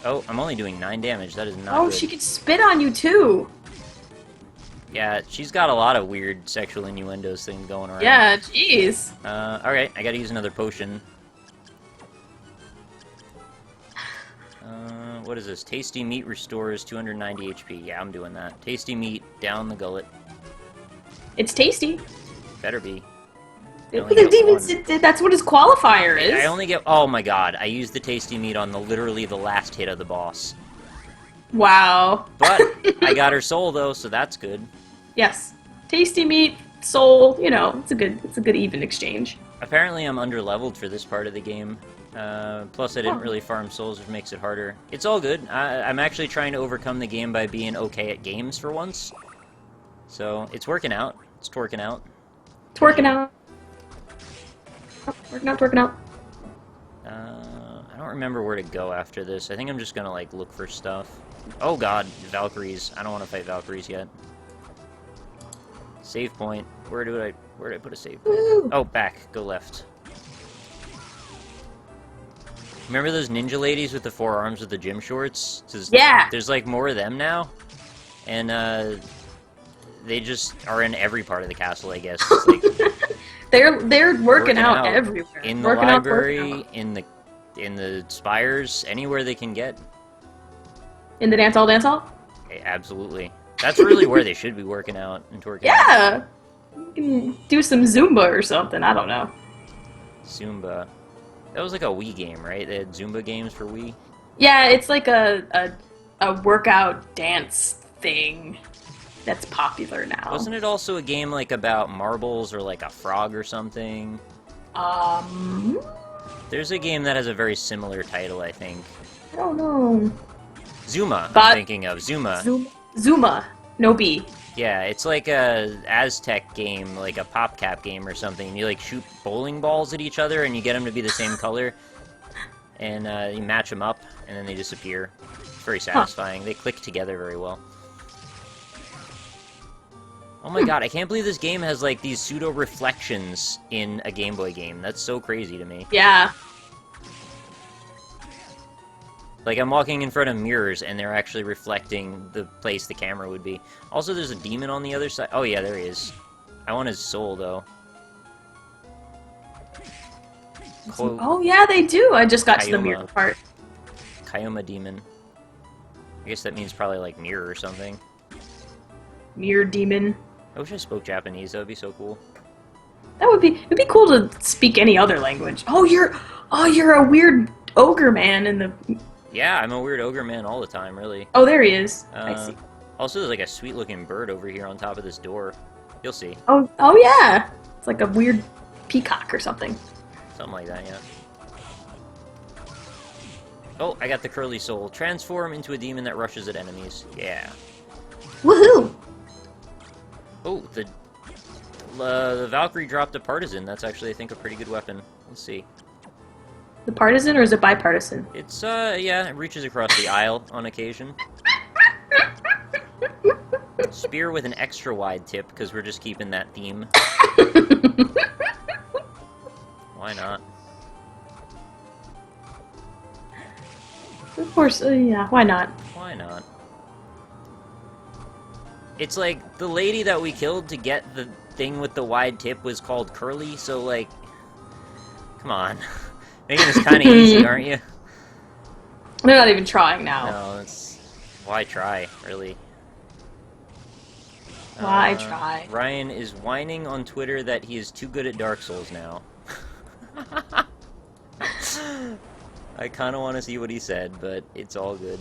Oh, I'm only doing 9 damage. That is not Oh, good. she could spit on you too. Yeah, she's got a lot of weird sexual innuendos things going around. Yeah, jeez. Alright, I gotta use another potion. What is this? Tasty meat restores 290 HP. Yeah, I'm doing that. Tasty meat down the gullet. It's tasty. Better be. I only get one. That's what his qualifier is. I only get... Oh my god, I used the tasty meat on literally the last hit of the boss. Wow. But, I got her soul though, so that's good. Yes. Tasty meat, soul, you know, it's a good even exchange. Apparently I'm under-leveled for this part of the game. Plus I didn't really farm souls, which makes it harder. It's all good. I'm actually trying to overcome the game by being okay at games for once. So, it's working out. It's twerking out. It's working out. Working out. I don't remember where to go after this. I think I'm just gonna, like, look for stuff. Oh god, Valkyries. I don't want to fight Valkyries yet. Save point. Where did I put a save point? Woo. Oh, back. Go left. Remember those ninja ladies with the 4 arms with the gym shorts? Yeah! There's, like, more of them now. And, they just are in every part of the castle, I guess. It's like, they're working out everywhere. In the working library, in the spires, anywhere they can get. In the dance hall? Absolutely. That's really where they should be working out and twerking out. Yeah! You can do some Zumba or something, I don't know. Zumba. That was like a Wii game, right? They had Zumba games for Wii? Yeah, it's like a workout dance thing that's popular now. Wasn't it also a game like about marbles or like a frog or something? There's a game that has a very similar title, I think. I don't know. Zuma, I'm thinking of. Zuma. No B. Yeah, it's like a Aztec game, like a PopCap game or something. You like shoot bowling balls at each other and you get them to be the same color. And you match them up and then they disappear. It's very satisfying. They click together very well. Oh my god, I can't believe this game has, like, these pseudo-reflections in a Game Boy game. That's so crazy to me. Yeah. Like, I'm walking in front of mirrors, and they're actually reflecting the place the camera would be. Also, there's a demon on the other side. Oh yeah, there he is. I want his soul, though. Oh yeah, they do! I just got to the mirror part. Kyoma demon. I guess that means probably, like, mirror or something. Mirror demon. I wish I spoke Japanese. That would be so cool. It'd be cool to speak any other language. Oh, you're a weird ogre man in the... Yeah, I'm a weird ogre man all the time, really. Oh, there he is. I see. Also, there's like a sweet-looking bird over here on top of this door. You'll see. Oh yeah! It's like a weird peacock or something. Something like that, yeah. Oh, I got the curly soul. Transform into a demon that rushes at enemies. Yeah. Woohoo! Oh, the Valkyrie dropped a partisan. That's actually, I think, a pretty good weapon. Let's see. The partisan, or is it bipartisan? It's, yeah, it reaches across the aisle on occasion. Spear with an extra wide tip, because we're just keeping that theme. Why not? Of course, yeah, why not? Why not? It's like, the lady that we killed to get the thing with the wide tip was called Curly, so, like... Come on. Making this kind of easy, aren't you? They're not even trying now. No, it's... Why try, really? Why try? Ryan is whining on Twitter that he is too good at Dark Souls now. I kind of want to see what he said, but it's all good.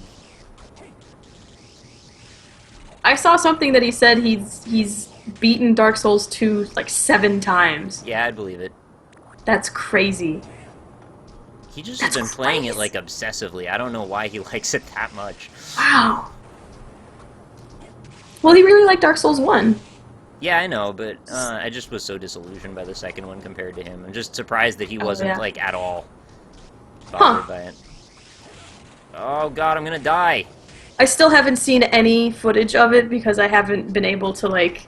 I saw something that he said he's beaten Dark Souls 2 like 7 times. Yeah, I'd believe it. That's crazy. He just has been playing it like obsessively. I don't know why he likes it that much. Wow. Well, he really liked Dark Souls 1. Yeah, I know, but I just was so disillusioned by the second one compared to him. I'm just surprised that he wasn't, like, at all bothered by it. Oh god, I'm gonna die! I still haven't seen any footage of it because I haven't been able to, like,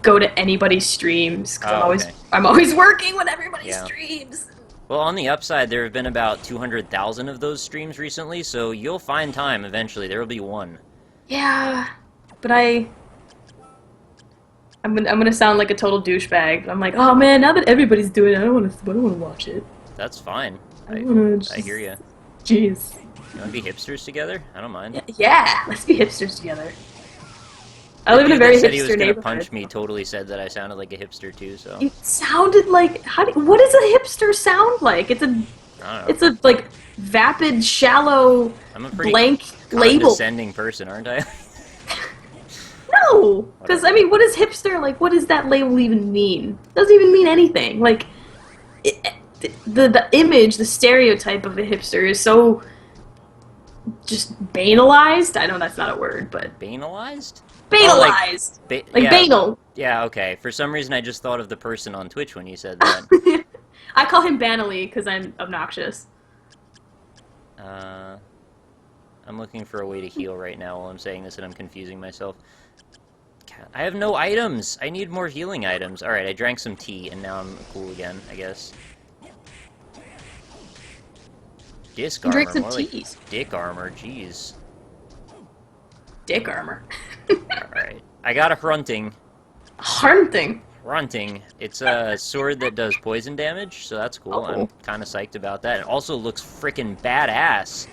go to anybody's streams. Because I'm always working when everybody streams. Well, on the upside, there have been about 200,000 of those streams recently, so you'll find time eventually. There will be one. Yeah, but I'm gonna sound like a total douchebag. But I'm like, oh man, now that everybody's doing it, I don't want to watch it. That's fine. I hear you. Jeez. You want to be hipsters together? I don't mind. Yeah, let's be hipsters together. I live in a very hipster neighborhood. He was gonna punch me. Totally said that I sounded like a hipster too. So it sounded like what does a hipster sound like? It's a like vapid, shallow, I'm a pretty blank label. Condescending person, aren't I? No, because I mean, what is hipster like? What does that label even mean? It doesn't even mean anything. Like the image, the stereotype of a hipster is so just banalized. I know that's not a word, but banalized. Banalized! Like yeah, banal. yeah, okay. For some reason, I just thought of the person on Twitch when you said that. I call him banally because I'm obnoxious. I'm looking for a way to heal right now while I'm saying this, and I'm confusing myself. I have no items! I need more healing items. Alright, I drank some tea, and now I'm cool again, I guess. Disc armor, Drink some more teas. like dick armor, jeez. Dick armor. Alright, I got a Hrunting. Hunting. Hrunting. It's a sword that does poison damage, so that's cool. I'm kind of psyched about that. It also looks freaking badass.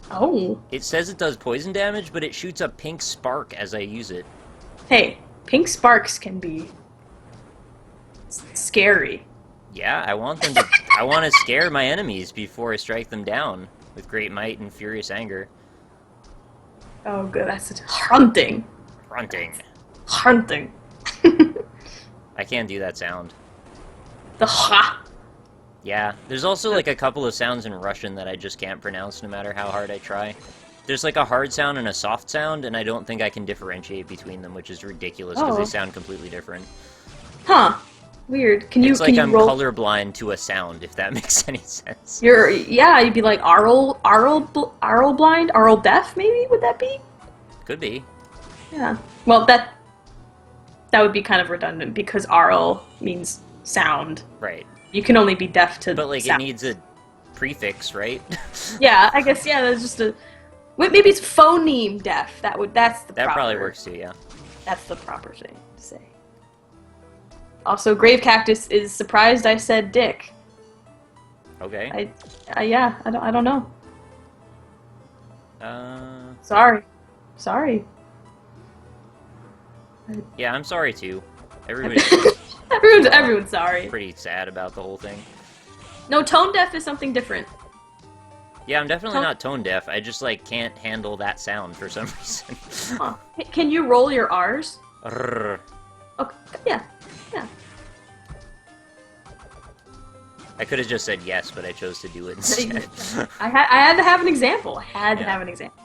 Oh. It says it does poison damage, but it shoots a pink spark as I use it. Hey, pink sparks can be scary. Yeah, I want them to. I want to scare my enemies before I strike them down with great might and furious anger. Oh, good. That's it. Hunting. Hrunting. Hunting. I can't do that sound. The ha. Yeah, there's also like a couple of sounds in Russian that I just can't pronounce no matter how hard I try. There's like a hard sound and a soft sound, and I don't think I can differentiate between them, which is ridiculous because they sound completely different. Huh. Weird. Can you? It's like can you I'm roll? colorblind to a sound, if that makes any sense. You'd be like aural blind, aural deaf, maybe? Would that be? Could be. Yeah. Well, that would be kind of redundant because aural means sound. Right. You can only be deaf to. But like sound. it needs a prefix, right? Yeah, I guess. Yeah, that's just a. Maybe it's phoneme deaf. That's the. That proper, probably works too. Yeah. That's the proper thing to say. Also, Grave Cactus is surprised I said dick. Okay. I don't know. Uh. Sorry. Yeah, I'm sorry too. Everybody's Everyone's sorry. pretty sad about the whole thing. No, tone deaf is something different. Yeah, I'm definitely not tone deaf. I just like can't handle that sound for some reason. Huh. Can you roll your R's? Rrr. Okay. Yeah. I could have just said yes, but I chose to do it instead. I had to have an example. I had to have an example.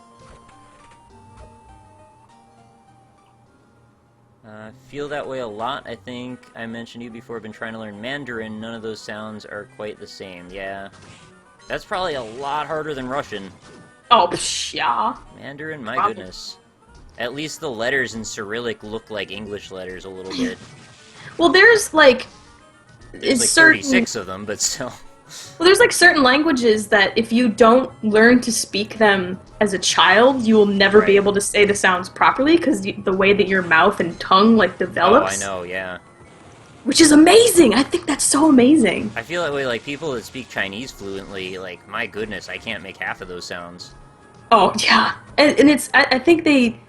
I feel that way a lot. I think I mentioned to you before, I've been trying to learn Mandarin. None of those sounds are quite the same. Yeah. That's probably a lot harder than Russian. Oh, psh, yeah. Mandarin, my goodness. At least the letters in Cyrillic look like English letters a little bit. Well, there's like... There's like 36 of them, but still. Well, there's like certain languages that if you don't learn to speak them as a child, you will never be able to say the sounds properly because the way that your mouth and tongue like develops. Oh, I know, yeah. Which is amazing. I think that's so amazing. I feel that way, like, people that speak Chinese fluently, like, my goodness, I can't make half of those sounds. Oh, yeah. And it's, I think they,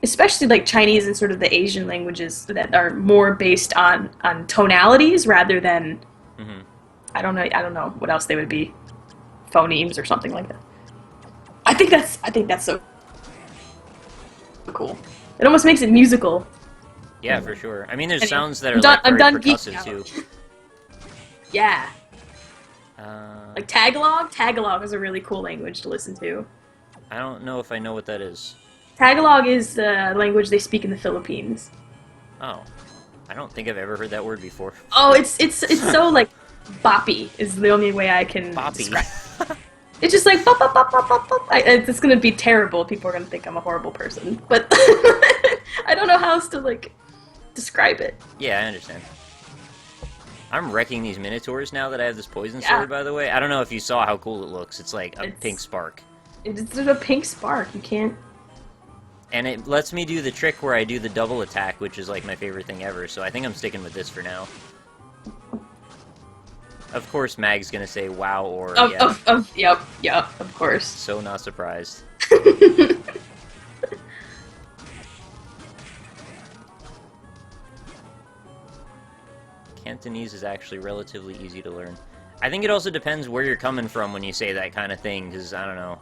especially like Chinese and sort of the Asian languages that are more based on tonalities rather than, I don't know what else they would be, phonemes or something like that. I think that's so cool. It almost makes it musical. Yeah, for sure. I mean, there's sounds that are I'm like done very geeking percussive out. too. Yeah. Like Tagalog. Tagalog is a really cool language to listen to. I don't know if I know what that is. Tagalog is the language they speak in the Philippines. Oh, I don't think I've ever heard that word before. Oh, it's so like boppy is the only way I can Boppy. describe. It's just like bop, bop, bop, bop, bop, bop. It's gonna be terrible. People are gonna think I'm a horrible person, but I don't know how else to like describe it. Yeah, I understand. I'm wrecking these minotaurs now that I have this poison sword, by the way. I don't know if you saw how cool it looks. It's like a pink spark. It's a pink spark. You can't... And it lets me do the trick where I do the double attack, which is like my favorite thing ever, so I think I'm sticking with this for now. Of course Mag's gonna say wow or Yep, of course. So not surprised. Cantonese is actually relatively easy to learn. I think it also depends where you're coming from when you say that kind of thing, because, I don't know.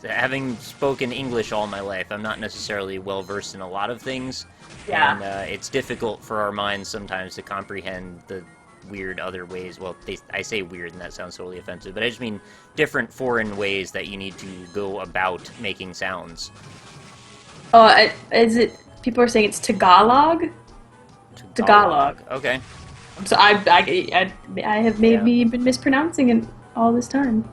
Having spoken English all my life, I'm not necessarily well-versed in a lot of things. Yeah. And it's difficult for our minds sometimes to comprehend the weird other ways. Well, I say weird, and that sounds totally offensive, but I just mean different foreign ways that you need to go about making sounds. Oh, is it People are saying it's Tagalog. Tagalog. Okay. So I have maybe been mispronouncing it all this time.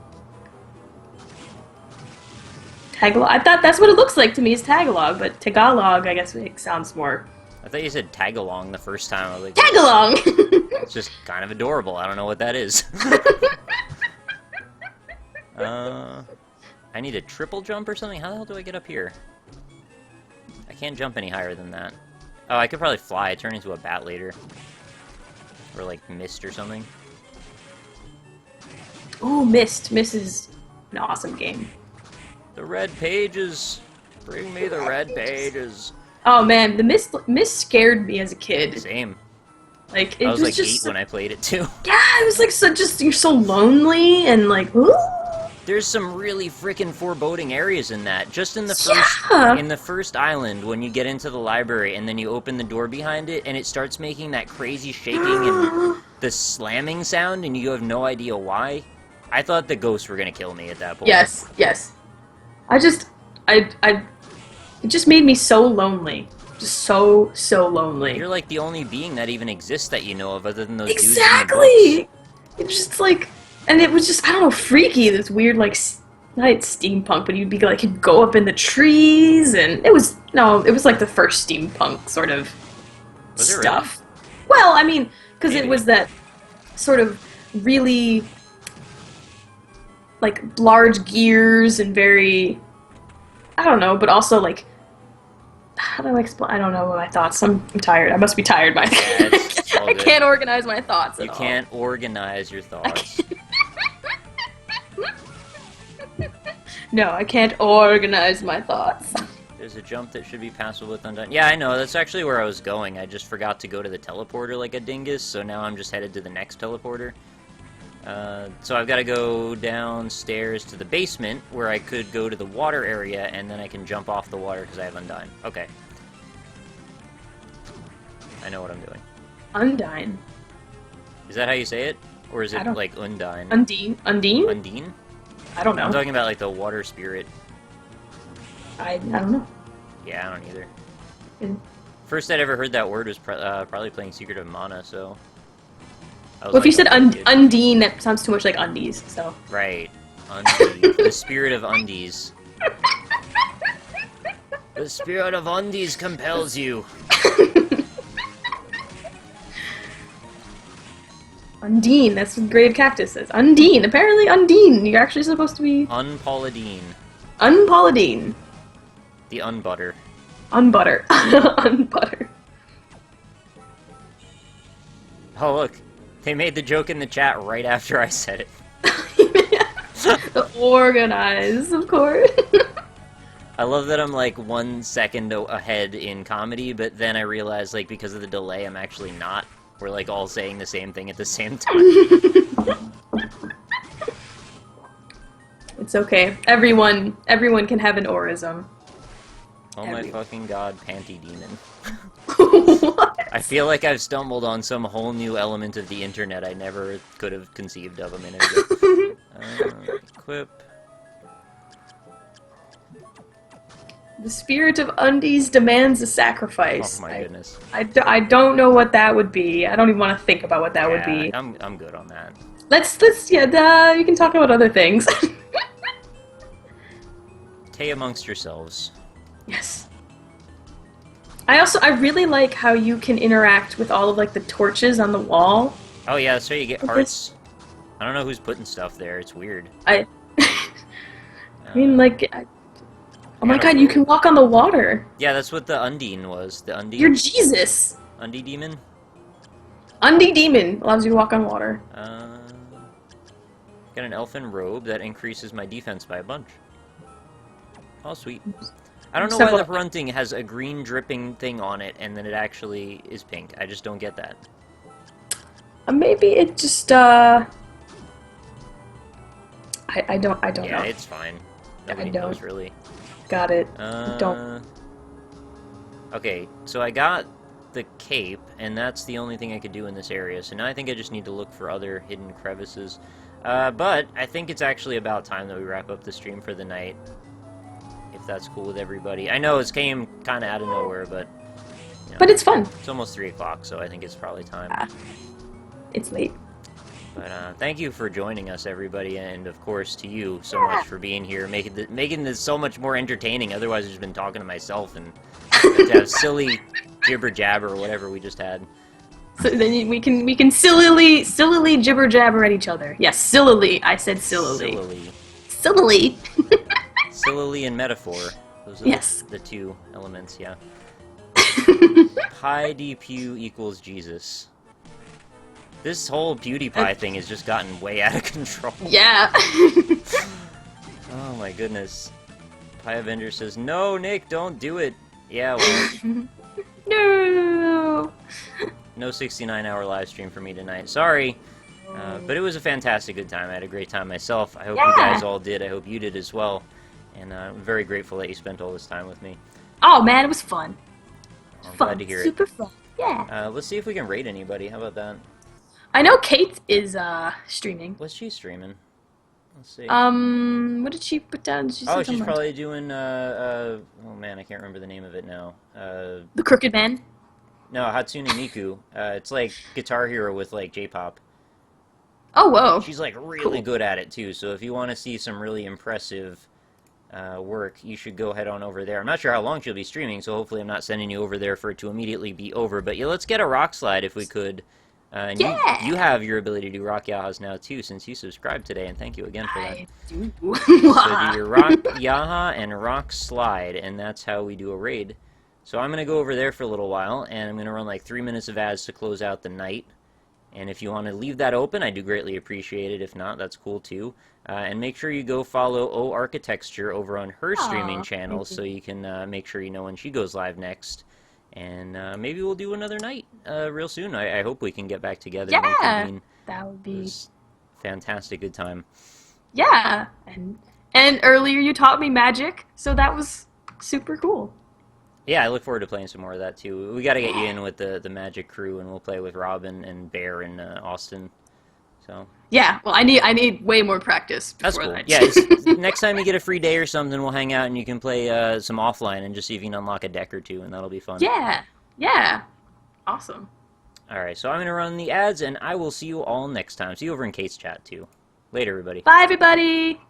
Tagalog. I thought that's what it looks like to me is Tagalog, but Tagalog, I guess it sounds more. I thought you said tag-along the first time. I was like, Tagalong! it's just kind of adorable. I don't know what that is. I need a triple jump or something? How the hell do I get up here? I can't jump any higher than that. Oh, I could probably fly, turn into a bat later. Or, like, Mist or something. Ooh, Mist. Mist is an awesome game. The red pages! Bring me the red pages! Oh man, the Mist scared me as a kid. Same. Like, it I was like just 8 when I played it, too. Yeah, it was like you're so lonely and like, ooh. There's some really freaking foreboding areas in that. Just in the first island, when you get into the library and then you open the door behind it and it starts making that crazy shaking and the slamming sound and you have no idea why. I thought the ghosts were gonna kill me at that point. Yes. It just made me so lonely. Just so lonely. You're like the only being that even exists that you know of other than those dudes in the Exactly! books. It's just like, and it was just, I don't know, freaky, this weird, like, not steampunk, but you'd be like, you'd go up in the trees, and it was like the first steampunk sort of stuff. Really? Well, I mean, because it was that sort of really, like, large gears and very, I don't know, but also, like, how do I explain? I don't know my thoughts. I'm tired. I must be tired by I can't organize my thoughts at all. You can't organize your thoughts. No, I can't organize my thoughts. There's a jump that should be passable with undone. Yeah, I know. That's actually where I was going. I just forgot to go to the teleporter like a dingus, so now I'm just headed to the next teleporter. So I've got to go downstairs to the basement, where I could go to the water area, and then I can jump off the water because I have Undine. Okay. I know what I'm doing. Undine? Is that how you say it? Or is it like Undine? Undine? Undine? Undine? I don't know. I'm talking about like the water spirit. I don't know. Yeah, I don't either. Mm. First I'd ever heard that word was probably playing Secret of Mana, so... Well, if you said Undine, that sounds too much like undies, so... Right. Undies. The spirit of undies. The spirit of undies compels you. Undine, that's what Grave Cactus says. Undine, apparently Undine. You're actually supposed to be... Unpauladine. Unpauladine. The unbutter. Unbutter. Unbutter. Oh, look. They made the joke in the chat right after I said it. The organize, of course. I love that I'm like 1 second ahead in comedy, but then I realize, like, because of the delay, I'm actually not. We're like all saying the same thing at the same time. It's okay. Everyone can have an orism. Oh my fucking god, Panty Demon. What? I feel like I've stumbled on some whole new element of the internet I never could have conceived of a minute ago. Equip. The spirit of undies demands a sacrifice. Oh my goodness. I don't know what that would be. I don't even want to think about what that would be. I'm good on that. Let's you can talk about other things. Stay amongst yourselves. Yes. I really like how you can interact with all of like the torches on the wall. Oh yeah, that's how you get hearts. I don't know who's putting stuff there. It's weird. I mean, like, oh my god, you can walk on the water. Yeah, that's what the Undine was. The Undine. You're Jesus. Undie Demon. Undie Demon allows you to walk on water. Got an elfin robe that increases my defense by a bunch. Oh, sweet. I don't know why the Hrunting has a green dripping thing on it, and then it actually is pink. I just don't get that. Maybe it just, I don't know. Yeah, it's fine. Nobody knows, really. Got it. Don't. Okay, so I got the cape, and that's the only thing I could do in this area, so now I think I just need to look for other hidden crevices. But I think it's actually about time that we wrap up the stream for the night. If that's cool with everybody. I know it came kind of out of nowhere, but know, But it's fun. it's almost 3 o'clock, so I think it's probably time. It's late. But thank you for joining us, everybody, and of course to you so much for being here, making this so much more entertaining. Otherwise, I've just been talking to myself and to have silly jibber jabber or whatever we just had. So then we can sillily jibber jabber at each other. Yes, sillily. I said sillily. Sillily. Sillily and metaphor. Those are the two elements. Yeah. Pi equals Jesus. This whole PewDiePie thing has just gotten way out of control. Yeah. Oh my goodness. Pi Avenger says, "No, Nick, don't do it." Yeah, well. No. No 69-hour live stream for me tonight. Sorry. But it was a fantastic good time. I had a great time myself. I hope you guys all did. I hope you did as well. And I'm very grateful that you spent all this time with me. Oh man, it was fun. I'm glad to hear it. Super fun. Yeah. Let's see if we can rate anybody. How about that? I know Kate is streaming. What's she streaming? Let's see. What did she put down? She's probably doing oh man, I can't remember the name of it now. The Crooked Man? No, Hatsune Miku. It's like Guitar Hero with like J-pop. Oh whoa. She's like really good at it too, so if you want to see some really impressive work, you should go head on over there. I'm not sure how long she'll be streaming, so hopefully I'm not sending you over there for it to immediately be over, but yeah, let's get a rock slide if we could. And you have your ability to do rock yahas now too, since you subscribed today, and thank you again for that. I do. So do your rock yaha and rock slide, and that's how we do a raid. So I'm going to go over there for a little while, and I'm going to run like 3 minutes of ads to close out the night. And if you want to leave that open, I do greatly appreciate it. If not, that's cool too. And make sure you go follow Oarchitexture over on her streaming channel so you can make sure you know when she goes live next. And maybe we'll do another night real soon. I hope we can get back together. Yeah, that would be fantastic. Good time. Yeah, and earlier you taught me magic, so that was super cool. Yeah, I look forward to playing some more of that too. We got to get you in with the magic crew, and we'll play with Robin and Bear and Austin. So yeah, well, I need way more practice before that's cool. Yeah, next time you get a free day or something, we'll hang out and you can play some offline and just see if you can unlock a deck or two, and that'll be fun. Yeah, awesome. All right, so I'm gonna run the ads, and I will see you all next time. See you over in Kate's chat too. Later, everybody. Bye, everybody.